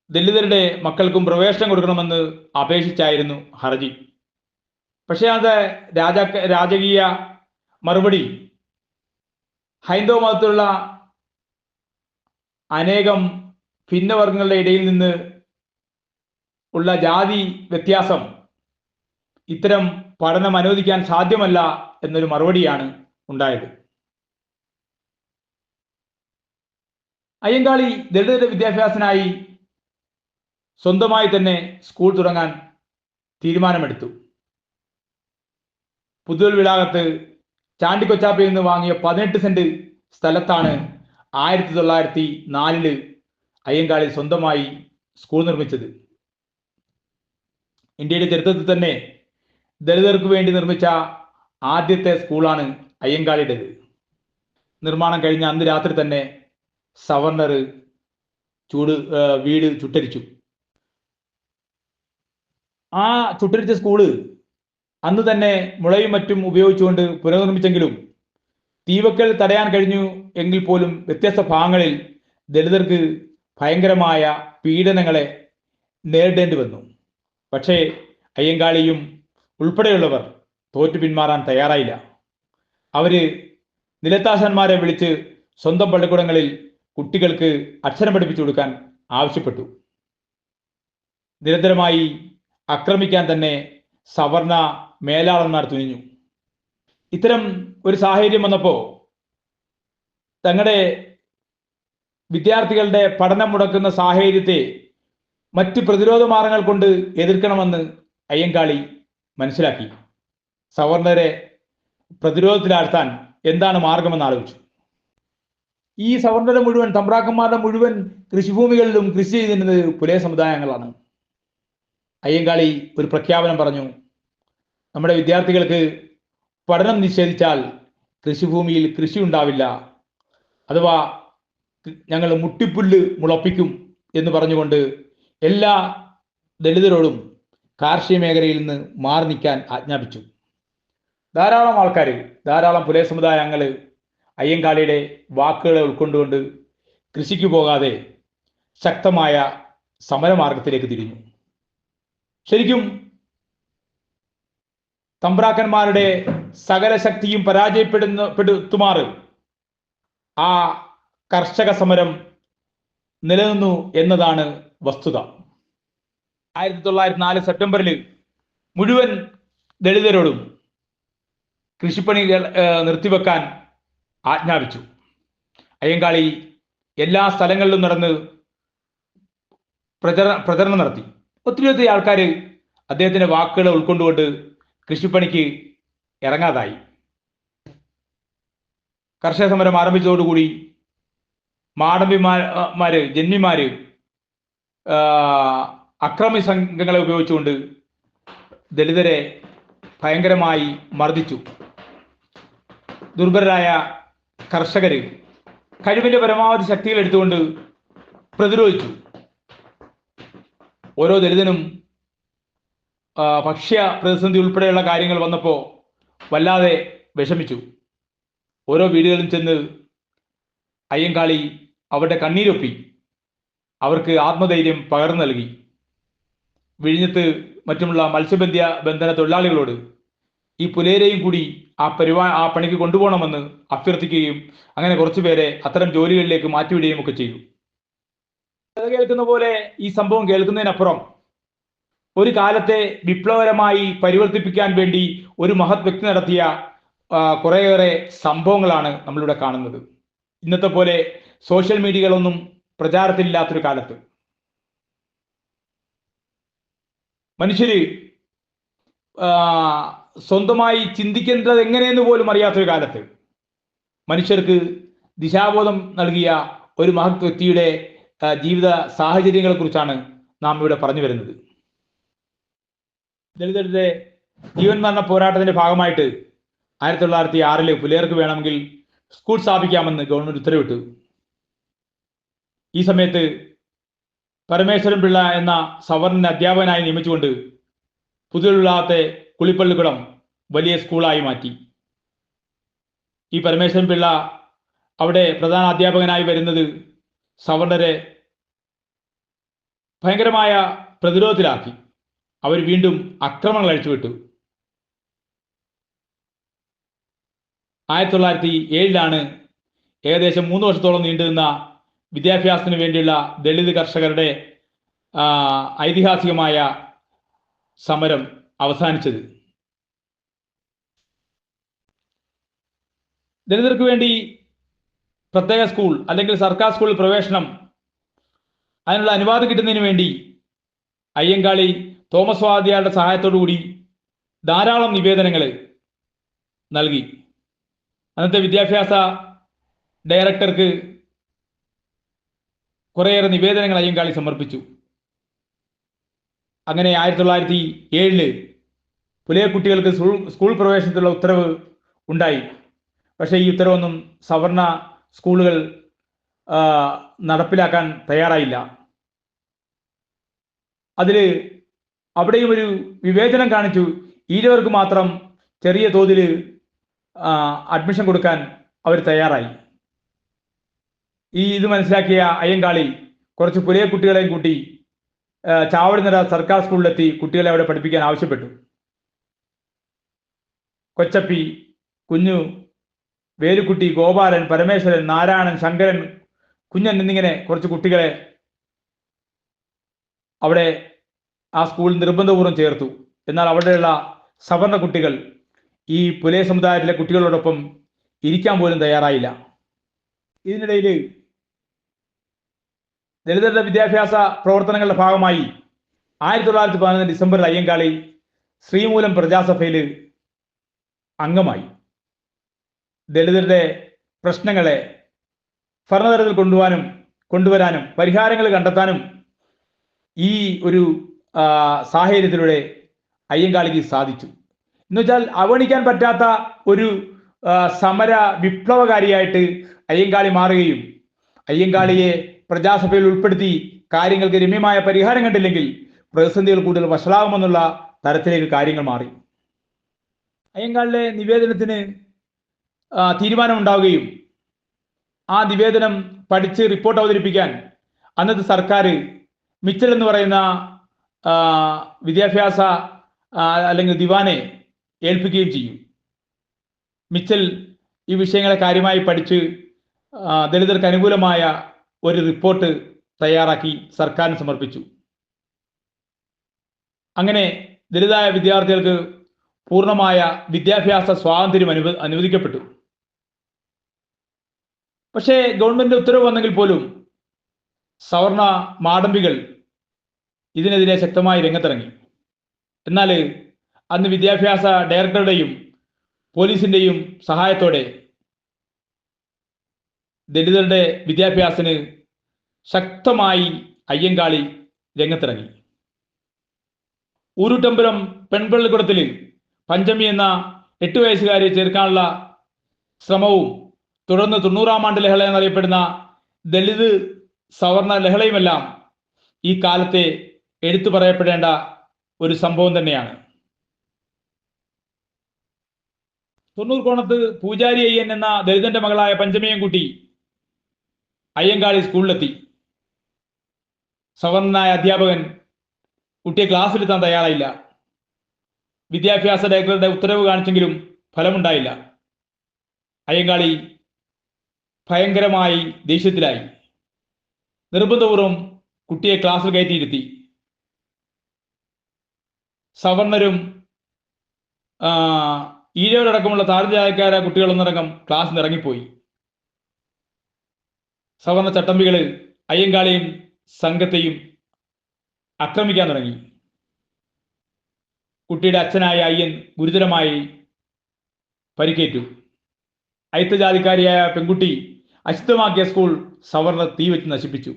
ദളിതരുടെ മക്കൾക്കും പ്രവേശനം കൊടുക്കണമെന്ന് അപേക്ഷിച്ചായിരുന്നു ഹർജി. പക്ഷേ അത് രാജകീയ മറുപടി ഹൈന്ദവ മതത്തിലുള്ള അനേകം ഭിന്നവർഗങ്ങളുടെ ഇടയിൽ നിന്ന് ഉള്ള ജാതി വ്യത്യാസം ഇത്തരം പഠനം അനുവദിക്കാൻ സാധ്യമല്ല എന്നൊരു മറുപടിയാണ് ഉണ്ടായത്. അയ്യങ്കാളി ദളിതരുടെ വിദ്യാഭ്യാസത്തിനായി സ്വന്തമായി തന്നെ സ്കൂൾ തുടങ്ങാൻ തീരുമാനമെടുത്തു. പുതുവൽ വിളാകത്ത് ചാണ്ടിക്കൊച്ചാപ്പയിൽ നിന്ന് വാങ്ങിയ 18 സെന്റ് സ്ഥലത്താണ് 1904 അയ്യങ്കാളി സ്വന്തമായി സ്കൂൾ നിർമ്മിച്ചത്. ഇന്ത്യയുടെ ചരിത്രത്തിൽ തന്നെ ദളിതർക്ക് വേണ്ടി നിർമ്മിച്ച ആദ്യത്തെ സ്കൂളാണ് അയ്യങ്കാളിയുടേത്. നിർമ്മാണം കഴിഞ്ഞ അന്ന് രാത്രി തന്നെ സവർണർ വീട് ചുട്ടരിച്ചു. ആ ചുട്ടരിച്ച സ്കൂള് അന്ന് തന്നെ മുളയും മറ്റും ഉപയോഗിച്ചുകൊണ്ട് പുനർനിർമ്മിച്ചെങ്കിലും തീവെക്കൽ തടയാൻ കഴിഞ്ഞു എങ്കിൽ പോലും വ്യത്യസ്ത ഭാഗങ്ങളിൽ ദളിതർക്ക് ഭയങ്കരമായ പീഡനങ്ങളെ നേരിടേണ്ടി വന്നു. പക്ഷേ അയ്യങ്കാളിയും ഉൾപ്പെടെയുള്ളവർ തോറ്റു പിന്മാറാൻ തയ്യാറായില്ല. അവര് നിലത്താശന്മാരെ വിളിച്ച് സ്വന്തം പള്ളിക്കൂടങ്ങളിൽ കുട്ടികൾക്ക് അക്ഷരം പഠിപ്പിച്ചു കൊടുക്കാൻ ആവശ്യപ്പെട്ടു. നിരന്തരമായി ആക്രമിക്കാൻ തന്നെ സവർണ മേലാളന്മാർ തുനിഞ്ഞു. ഇത്തരം ഒരു സാഹചര്യം വന്നപ്പോൾ തങ്ങളുടെ വിദ്യാർത്ഥികളുടെ പഠനം മുടക്കുന്ന സാഹചര്യത്തെ മറ്റ് പ്രതിരോധ മാർഗങ്ങൾ കൊണ്ട് എതിർക്കണമെന്ന് അയ്യങ്കാളി മനസ്സിലാക്കി. സവർണരെ പ്രതിരോധത്തിലാഴ്ത്താൻ എന്താണ് മാർഗമെന്ന് ആലോചിച്ചു. ഈ സവർണരുടെ മുഴുവൻ തമ്പ്രാക്കന്മാരുടെ മുഴുവൻ കൃഷിഭൂമികളിലും കൃഷി ചെയ്തിരുന്നത് പുലയ സമുദായങ്ങളാണ്. അയ്യങ്കാളി ഒരു പ്രഖ്യാപനം പറഞ്ഞു: നമ്മുടെ വിദ്യാർത്ഥികൾക്ക് പഠനം നിഷേധിച്ചാൽ കൃഷിഭൂമിയിൽ കൃഷി ഉണ്ടാവില്ല, അഥവാ ഞങ്ങൾ മുട്ടിപ്പുല്ല് മുളപ്പിക്കും എന്ന് പറഞ്ഞുകൊണ്ട് എല്ലാ ദളിതരോടും കാർഷിക മേഖലയിൽ നിന്ന് മാറി നിൽക്കാൻ ആജ്ഞാപിച്ചു. ധാരാളം ആൾക്കാർ, ധാരാളം പുലയ സമുദായങ്ങൾ അയ്യങ്കാളിയുടെ വാക്കുകളെ ഉൾക്കൊണ്ടുകൊണ്ട് കൃഷിക്ക് പോകാതെ ശക്തമായ സമരമാർഗത്തിലേക്ക് തിരിഞ്ഞു. ശരിക്കും തമ്പ്രാക്കന്മാരുടെ സകല ശക്തിയും പരാജയപ്പെടുത്തുമാറ് ആ കർഷക സമരം നിലനിന്നു എന്നതാണ് വസ്തുത. 1904 സെപ്റ്റംബറിൽ മുഴുവൻ ദളിതരോടും കൃഷിപ്പണികൾ നിർത്തിവെക്കാൻ ആജ്ഞാപിച്ചു. അയ്യങ്കാളി എല്ലാ സ്ഥലങ്ങളിലും നടന്ന് പ്രചരണം നടത്തി. ഒത്തിരി ആൾക്കാർ അദ്ദേഹത്തിന്റെ വാക്കുകളെ ഉൾക്കൊണ്ടുകൊണ്ട് കൃഷിപ്പണിക്ക് ഇറങ്ങാതായി. കർഷക സമരം ആരംഭിച്ചതോടുകൂടി ജന്മിമാര് അക്രമി സംഘങ്ങളെ ഉപയോഗിച്ചുകൊണ്ട് ദളിതരെ ഭയങ്കരമായി മർദ്ദിച്ചു. ദുർബലരായ കർഷകർ കഴിവിന്റെ പരമാവധി ശക്തികൾ എടുത്തുകൊണ്ട് പ്രതിരോധിച്ചു. ഓരോ ദളിതനും ഭക്ഷ്യ പ്രതിസന്ധി ഉൾപ്പെടെയുള്ള കാര്യങ്ങൾ വന്നപ്പോൾ വല്ലാതെ വിഷമിച്ചു. ഓരോ വീടുകളിലും ചെന്ന് അയ്യങ്കാളി അവരുടെ കണ്ണീരൊപ്പി അവർക്ക് ആത്മധൈര്യം പകർന്നു നൽകി. വിഴിഞ്ഞത്ത് മറ്റുമുള്ള ബന്ധന തൊഴിലാളികളോട് ഈ പുലേരെയും കൂടി ആ പണിക്ക് കൊണ്ടുപോകണമെന്ന് അഭ്യർത്ഥിക്കുകയും അങ്ങനെ കുറച്ചുപേരെ അത്തരം ജോലികളിലേക്ക് മാറ്റിവിടുകയും ഒക്കെ ചെയ്തു. കഥ കേൾക്കുന്ന പോലെ ഈ സംഭവം കേൾക്കുന്നതിനപ്പുറം ഒരു കാലത്തെ വിപ്ലവകരമായി പരിവർത്തിപ്പിക്കാൻ വേണ്ടി ഒരു മഹത് വ്യക്തി നടത്തിയ കുറേയേറെ സംഭവങ്ങളാണ് നമ്മളിവിടെ കാണുന്നത്. ഇന്നത്തെ പോലെ സോഷ്യൽ മീഡിയകളൊന്നും പ്രചാരത്തിലില്ലാത്തൊരു കാലത്ത് മനുഷ്യര് സ്വന്തമായി ചിന്തിക്കേണ്ടത് എങ്ങനെയെന്ന് പോലും അറിയാത്തൊരു കാലത്ത് മനുഷ്യർക്ക് ദിശാബോധം നൽകിയ ഒരു മഹത് വ്യക്തിയുടെ ജീവിത സാഹചര്യങ്ങളെ കുറിച്ചാണ് നാം ഇവിടെ പറഞ്ഞു വരുന്നത്. ദളിതരുടെ ജീവൻ മരണ പോരാട്ടത്തിന്റെ ഭാഗമായിട്ട് 1906 പുലയർക്ക് വേണമെങ്കിൽ സ്കൂൾ സ്ഥാപിക്കാമെന്ന് ഗവൺമെന്റ് ഉത്തരവിട്ടു. ഈ സമയത്ത് പരമേശ്വരൻ പിള്ള എന്ന സവർണനെ അധ്യാപകനായി നിയമിച്ചുകൊണ്ട് പുതിയുള്ളത്തെ കുളിപ്പള്ളിക്കുളം വലിയ സ്കൂളായി മാറ്റി. ഈ പരമേശ്വരൻ പിള്ള അവിടെ പ്രധാന അധ്യാപകനായി വരുന്നത് സവർണരെ ഭയങ്കരമായ പ്രതിരോധത്തിലാക്കി. അവർ വീണ്ടും ആക്രമണങ്ങൾ അഴിച്ചുവിട്ടു. 1907 ഏകദേശം 3 വർഷത്തോളം നീണ്ടുനിന്ന വിദ്യാഭ്യാസത്തിന് വേണ്ടിയുള്ള ദളിത് കർഷകരുടെ ഐതിഹാസികമായ സമരം അവസാനിച്ചത്. ദളിതർക്ക് വേണ്ടി പ്രത്യേക സ്കൂൾ അല്ലെങ്കിൽ സർക്കാർ സ്കൂളിൽ പ്രവേശനം അതിനുള്ള അനുവാദം കിട്ടുന്നതിന് വേണ്ടി അയ്യങ്കാളി തോമസ് വാദിയാരുടെ സഹായത്തോടുകൂടി ധാരാളം നിവേദനങ്ങൾ നൽകി. അന്നത്തെ വിദ്യാഭ്യാസ ഡയറക്ടർക്ക് കുറേയേറെ നിവേദനങ്ങൾ അയ്യങ്കാളി സമർപ്പിച്ചു. അങ്ങനെ 1907 പുലയ കുട്ടികൾക്ക് സ്കൂൾ പ്രവേശനത്തിലുള്ള ഉത്തരവ് ഉണ്ടായി. പക്ഷേ ഈ ഉത്തരവൊന്നും സവർണ സ്കൂളുകൾ നടപ്പിലാക്കാൻ തയ്യാറായില്ല. അവിടെയും ഒരു വിവേചനം കാണിച്ചു. ഈഴവർക്ക് മാത്രം ചെറിയ തോതിൽ അഡ്മിഷൻ കൊടുക്കാൻ അവർ തയ്യാറായി. ഇത് മനസ്സിലാക്കിയ അയ്യങ്കാളി കുറച്ച് പുതിയ കുട്ടികളെയും കൂട്ടി ചാവടിനിര സർക്കാർ സ്കൂളിലെത്തി കുട്ടികളെ അവിടെ പഠിപ്പിക്കാൻ ആവശ്യപ്പെട്ടു. കൊച്ചപ്പി, കുഞ്ഞു, വേലുക്കുട്ടി, ഗോപാലൻ, പരമേശ്വരൻ, നാരായണൻ, ശങ്കരൻ, കുഞ്ഞൻ എന്നിങ്ങനെ കുറച്ച് കുട്ടികളെ അവിടെ ആ സ്കൂളിൽ നിർബന്ധപൂർവ്വം ചേർത്തു. എന്നാൽ അവിടെയുള്ള സവർണ കുട്ടികൾ ഈ പുലയ സമുദായത്തിലെ കുട്ടികളോടൊപ്പം ഇരിക്കാൻ പോലും തയ്യാറായില്ല. ഇതിനിടയിൽ ദളിതരുടെ വിദ്യാഭ്യാസ പ്രവർത്തനങ്ങളുടെ ഭാഗമായി 1911 ഡിസംബറിൽ അയ്യങ്കാളി ശ്രീമൂലം പ്രജാസഭയിൽ അംഗമായി. ദളിതരുടെ പ്രശ്നങ്ങളെ ഭരണതലത്തിൽ കൊണ്ടുവരാനും പരിഹാരങ്ങൾ കണ്ടെത്താനും ഈ ഒരു സാഹചര്യത്തിലൂടെ അയ്യങ്കാളിക്ക് സാധിച്ചു. എന്നുവെച്ചാൽ അവഗണിക്കാൻ പറ്റാത്ത ഒരു സമര വിപ്ലവകാരിയായിട്ട് അയ്യങ്കാളി മാറുകയും അയ്യങ്കാളിയെ പ്രജാസഭയിൽ ഉൾപ്പെടുത്തി കാര്യങ്ങൾക്ക് രമ്യമായ പരിഹാരം കണ്ടില്ലെങ്കിൽ പ്രതിസന്ധികൾ കൂടുതൽ വഷളാകുമെന്നുള്ള തരത്തിലേക്ക് കാര്യങ്ങൾ മാറി. അയ്യങ്കാളിയുടെ നിവേദനത്തിന് തീരുമാനമുണ്ടാവുകയും ആ നിവേദനം പഠിച്ച് റിപ്പോർട്ട് അവതരിപ്പിക്കാൻ അന്നത്തെ സർക്കാർ മിച്ചൽ എന്ന് പറയുന്ന വിദ്യാഭ്യാസ അല്ലെങ്കിൽ ദിവാനെ ഏൽപ്പിക്കുകയും ചെയ്യും. മിച്ചൽ ഈ വിഷയങ്ങളെ കാര്യമായി പഠിച്ച് ദളിതർക്ക് അനുകൂലമായ ഒരു റിപ്പോർട്ട് തയ്യാറാക്കി സർക്കാരിന് സമർപ്പിച്ചു. അങ്ങനെ ദളിതായ വിദ്യാർത്ഥികൾക്ക് പൂർണ്ണമായ വിദ്യാഭ്യാസ സ്വാതന്ത്ര്യം അനുവദിക്കപ്പെട്ടു. പക്ഷേ ഗവൺമെന്റ് ഉത്തരവ് വന്നെങ്കിൽ പോലും സവർണ മാടമ്പികൾ ഇതിനെതിരെ ശക്തമായി രംഗത്തിറങ്ങി. എന്നാൽ അന്ന് വിദ്യാഭ്യാസ ഡയറക്ടറുടെയും പോലീസിന്റെയും സഹായത്തോടെ ദളിതരുടെ വിദ്യാഭ്യാസത്തിന് ശക്തമായി അയ്യങ്കാളി രംഗത്തിറങ്ങി. ഊരുട്ടമ്പലം പെൺപള്ളിക്കുടത്തിൽ പഞ്ചമി എന്ന 8 വയസ്സുകാരെ ചേർക്കാനുള്ള ശ്രമവും തുടർന്ന് 90-ാം ആണ്ട് ലഹള എന്നറിയപ്പെടുന്ന ദളിത് സവർണ ലഹളയുമെല്ലാം ഈ കാലത്തെ എടുത്തു പറയപ്പെടേണ്ട ഒരു സംഭവം തന്നെയാണ്. 90 കോണത്ത് പൂജാരി അയ്യൻ എന്ന ദളിതന്റെ മകളായ പഞ്ചമിയും കൂട്ടി അയ്യങ്കാളി സ്കൂളിലെത്തി. സവർണനായ അധ്യാപകൻ കുട്ടിയെ ക്ലാസ്സിലെത്താൻ തയ്യാറായില്ല. വിദ്യാഭ്യാസ ഡയറക്ടറുടെ ഉത്തരവ് കാണിച്ചെങ്കിലും ഫലമുണ്ടായില്ല. അയ്യങ്കാളി ഭയങ്കരമായി ദേഷ്യത്തിലായി. നിർബന്ധപൂർവം കുട്ടിയെ ക്ലാസ്സിൽ കയറ്റിയിരുത്തി. സവർണരും ഈഴവരടക്കമുള്ള താഴ്ജാതിക്കാരായ കുട്ടികളൊന്നടങ്കം ക്ലാസ്സിൽ നിന്ന് ഇറങ്ങിപ്പോയി. സവർണ ചട്ടമ്പികൾ അയ്യങ്കാളിയും സംഘത്തെയും ആക്രമിക്കാൻ തുടങ്ങി. കുട്ടിയുടെ അച്ഛനായ അയ്യൻ ഗുരുതരമായി പരിക്കേറ്റു. അയിത്തജാതിക്കാരിയായ പെൺകുട്ടി അശുദ്ധമാക്കിയ സ്കൂൾ സവർണർ തീവെച്ച് നശിപ്പിച്ചു.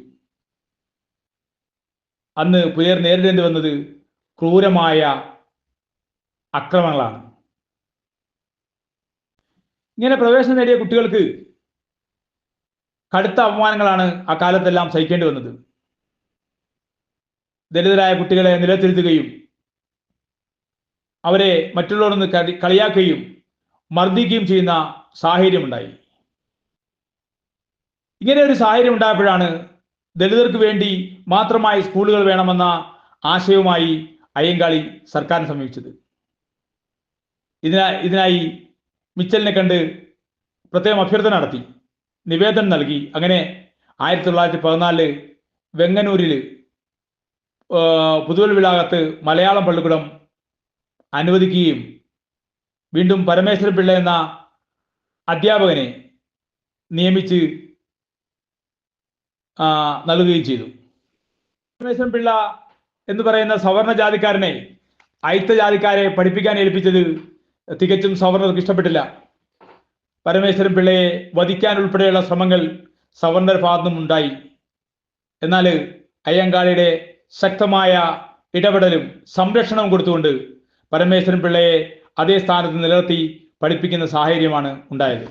അന്ന് പുലയർ നേരിടേണ്ടി വന്നത് ക്രൂരമായ അക്രമങ്ങളാണ്. ഇങ്ങനെ പ്രവേശനം നേടിയ കുട്ടികൾക്ക് കടുത്ത അപമാനങ്ങളാണ് ആ കാലത്തെല്ലാം സഹിക്കേണ്ടി വന്നത്. ദളിതരായ കുട്ടികളെ നിലത്തിരുത്തുകയും അവരെ മറ്റുള്ളവരിൽ നിന്ന് കളിയാക്കുകയും മർദ്ദിക്കുകയും ചെയ്യുന്ന സാഹചര്യമുണ്ടായി. ഇങ്ങനെ ഒരു സാഹചര്യം ഉണ്ടായപ്പോഴാണ് ദളിതർക്ക് വേണ്ടി മാത്രമായി സ്കൂളുകൾ വേണമെന്ന ആശയവുമായി അയ്യങ്കാളി സർക്കാരിനെ സമീപിച്ചത്. ഇതിനായി മിച്ചലിനെ കണ്ട് പ്രത്യേകം അഭ്യർത്ഥന നടത്തി, നിവേദനം നൽകി. അങ്ങനെ 1914 വെങ്ങന്നൂരിൽ പുതുവൽ വിളാകത്ത് മലയാളം പള്ളിക്കൂടം അനുവദിക്കുകയും വീണ്ടും പരമേശ്വരൻ പിള്ള എന്ന അധ്യാപകനെ നിയമിച്ച് നൽകുകയും ചെയ്തു. പരമേശ്വരൻ പിള്ള എന്ന് പറയുന്ന സവർണ ജാതിക്കാരനെ അയിത്ത ജാതിക്കാരെ പഠിപ്പിക്കാൻ ഏൽപ്പിച്ചത് തികച്ചും സവർണർക്ക് ഇഷ്ടപ്പെട്ടില്ല. പരമേശ്വരൻ പിള്ളയെ വധിക്കാൻ ഉൾപ്പെടെയുള്ള ശ്രമങ്ങൾ സവർണർ ഭാഗത്തുനിന്നും ഉണ്ടായി. എന്നാൽ അയ്യങ്കാളിയുടെ ശക്തമായ ഇടപെടലും സംരക്ഷണവും കൊടുത്തുകൊണ്ട് പരമേശ്വരൻ പിള്ളയെ അതേ സ്ഥാനത്ത് നിലനിർത്തി പഠിപ്പിക്കുന്ന സാഹചര്യമാണ് ഉണ്ടായത്.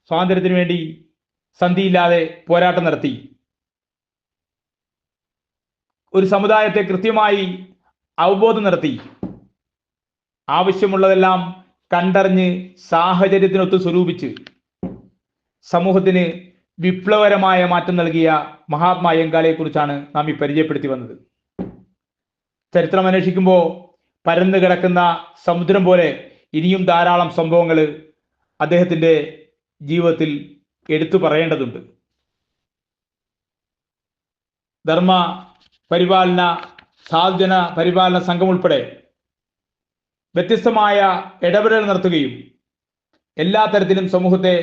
സ്വാതന്ത്ര്യത്തിന് വേണ്ടി സന്ധിയില്ലാതെ പോരാട്ടം നടത്തി ഒരു സമുദായത്തെ കൃത്യമായി അവബോധം നടത്തി ആവശ്യമുള്ളതെല്ലാം കണ്ടറിഞ്ഞ് സാഹചര്യത്തിനൊത്ത് സ്വരൂപിച്ച് സമൂഹത്തിന് വിപ്ലവകരമായ മാറ്റം നൽകിയ മഹാത്മാ അയ്യങ്കാളിയെ കുറിച്ചാണ് നാം ഈ പരിചയപ്പെടുത്തി വന്നത്. ചരിത്രം അന്വേഷിക്കുമ്പോൾ പരന്നു കിടക്കുന്ന സമുദ്രം പോലെ ഇനിയും ധാരാളം സംഭവങ്ങൾ അദ്ദേഹത്തിൻ്റെ ജീവിതത്തിൽ എടുത്തു പറയേണ്ടതുണ്ട്. ധർമ്മ പരിപാലന സാധുജന പരിപാലന സംഘം ഉൾപ്പെടെ വ്യത്യസ്തമായ ഇടപെടൽ നടത്തുകയും എല്ലാ തരത്തിലും സമൂഹത്തെ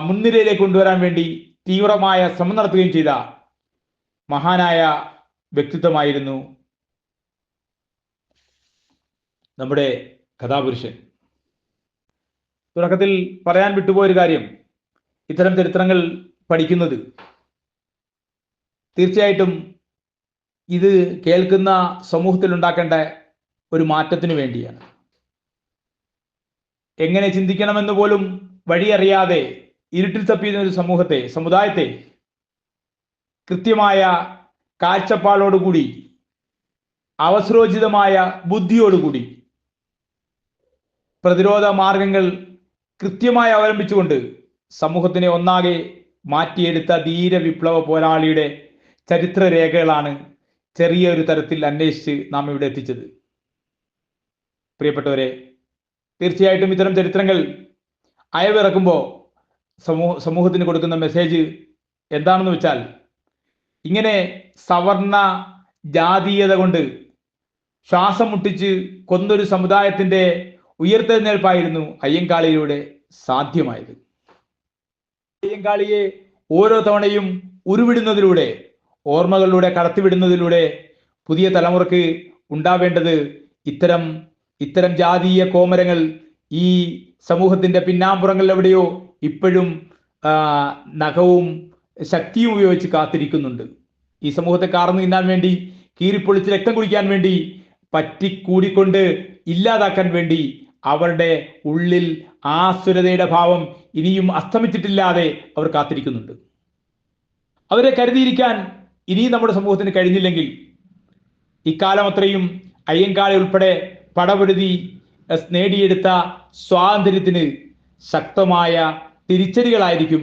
മുൻനിരയിലേക്ക് കൊണ്ടുവരാൻ വേണ്ടി തീവ്രമായ ശ്രമം നടത്തുകയും ചെയ്ത മഹാനായ വ്യക്തിത്വമായിരുന്നു നമ്മുടെ കഥാപുരുഷൻ. തുടക്കത്തിൽ പറയാൻ വിട്ടുപോയൊരു കാര്യം, ഇത്തരം ചരിത്രങ്ങൾ പഠിക്കുന്നത് തീർച്ചയായിട്ടും ഇത് കേൾക്കുന്ന സമൂഹത്തിൽ ഉണ്ടാക്കേണ്ട ഒരു മാറ്റത്തിന് വേണ്ടിയാണ്. എങ്ങനെ ചിന്തിക്കണമെന്ന് പോലും വഴിയറിയാതെ ഇരുട്ടിൽ തപ്പിയിരുന്ന ഒരു സമുദായത്തെ കൃത്യമായ കാഴ്ചപ്പാടോടുകൂടി അവസരോചിതമായ ബുദ്ധിയോടുകൂടി പ്രതിരോധ മാർഗങ്ങൾ കൃത്യമായി അവലംബിച്ചുകൊണ്ട് സമൂഹത്തിനെ ഒന്നാകെ മാറ്റിയെടുത്ത ധീര വിപ്ലവ പോരാളിയുടെ ചരിത്രരേഖകളാണ് ചെറിയൊരു തരത്തിൽ അന്വേഷിച്ച് നാം ഇവിടെ എത്തിച്ചത്. പ്രിയപ്പെട്ടവരെ, തീർച്ചയായിട്ടും ഇത്തരം ചരിത്രങ്ങൾ അയവിറക്കുമ്പോൾ സമൂഹത്തിന് കൊടുക്കുന്ന മെസ്സേജ് എന്താണെന്ന് വെച്ചാൽ, ഇങ്ങനെ സവർണ ജാതീയത കൊണ്ട് ശ്വാസം മുട്ടിച്ച് കൊന്നൊരു സമുദായത്തിന്റെ ഉയർത്തെഴുന്നേൽപ്പായിരുന്നു അയ്യങ്കാളിയിലൂടെ സാധ്യമായത്. അയ്യങ്കാളിയെ ഓരോ തവണയും ഉരുവിടുന്നതിലൂടെ, ഓർമ്മകളിലൂടെ കടത്തിവിടുന്നതിലൂടെ പുതിയ തലമുറക്ക് ഉണ്ടാവേണ്ടത് ഇത്തരം ജാതീയ കോമരങ്ങൾ ഈ സമൂഹത്തിന്റെ പിന്നാമ്പുറങ്ങളിൽ എവിടെയോ ഇപ്പോഴും നഖവും ശക്തിയും ഉപയോഗിച്ച് കാത്തിരിക്കുന്നുണ്ട്. ഈ സമൂഹത്തെ കാർന്നു തിന്നാൻ വേണ്ടി, കീറിപ്പൊളിച്ച് രക്തം കുടിക്കാൻ വേണ്ടി, പറ്റിക്കൂടിക്കൊണ്ട് ഇല്ലാതാക്കാൻ വേണ്ടി അവരുടെ ഉള്ളിൽ ആസുരതയുടെ ഭാവം ഇനിയും അസ്തമിച്ചിട്ടില്ലാതെ അവർ കാത്തിരിക്കുന്നുണ്ട്. അവരെ കരുതിയിരിക്കാൻ ഇനിയും നമ്മുടെ സമൂഹത്തിന് കഴിഞ്ഞില്ലെങ്കിൽ ഇക്കാലം അത്രയും അയ്യങ്കാളി ഉൾപ്പെടെ പടപൊരുതി നേടിയെടുത്ത സ്വാതന്ത്ര്യത്തിന് ശക്തമായ തിരിച്ചടികളായിരിക്കും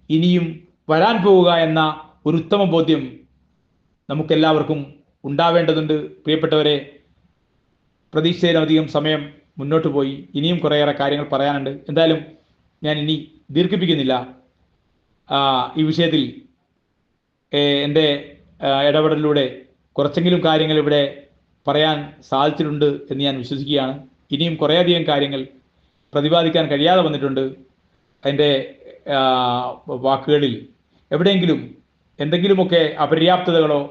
ഇനിയും വരാൻ പോവുക എന്ന ഒരു ഉത്തമ ബോധ്യം നമുക്കെല്ലാവർക്കും ഉണ്ടാവേണ്ടതുണ്ട്. പ്രിയപ്പെട്ടവരെ, പ്രതീക്ഷിച്ചതിലധികം സമയം മുന്നോട്ട് പോയി. ഇനിയും കുറേയേറെ കാര്യങ്ങൾ പറയാനുണ്ട്. എന്തായാലും ഞാൻ ഇനി ദീർഘിപ്പിക്കുന്നില്ല. ഈ വിഷയത്തിൽ എൻ്റെ ഇടപെടലിലൂടെ കുറച്ചെങ്കിലും കാര്യങ്ങൾ ഇവിടെ പറയാൻ സാധിച്ചിട്ടുണ്ട് എന്ന് ഞാൻ വിശ്വസിക്കുകയാണ്. ഇനിയും കുറേയധികം കാര്യങ്ങൾ പ്രതിപാദിക്കാൻ കഴിയാതെ വന്നിട്ടുണ്ട്. എൻ്റെ വാക്കുകളിൽ എവിടെയെങ്കിലും എന്തെങ്കിലുമൊക്കെ അപര്യാപ്തതകളോ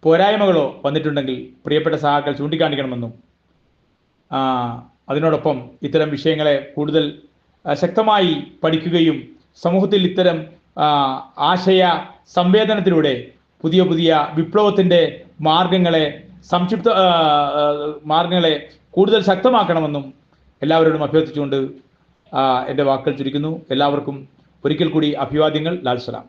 പോരായ്മകളോ വന്നിട്ടുണ്ടെങ്കിൽ പ്രിയപ്പെട്ട സഹാക്കൾ ചൂണ്ടിക്കാണിക്കണമെന്നും അതിനോടൊപ്പം ഇത്തരം വിഷയങ്ങളെ കൂടുതൽ ശക്തമായി പഠിക്കുകയും സമൂഹത്തിൽ ഇത്തരം ആശയ സംവേദനത്തിലൂടെ പുതിയ പുതിയ വിപ്ലവത്തിൻ്റെ മാർഗങ്ങളെ കൂടുതൽ ശക്തമാക്കണമെന്നും എല്ലാവരോടും അഭ്യർത്ഥിച്ചുകൊണ്ട് എൻ്റെ വാക്കുകൾ ചുരുക്കുന്നു. എല്ലാവർക്കും ഒരിക്കൽ കൂടി അഭിവാദ്യങ്ങൾ. ലാൽ സലാം.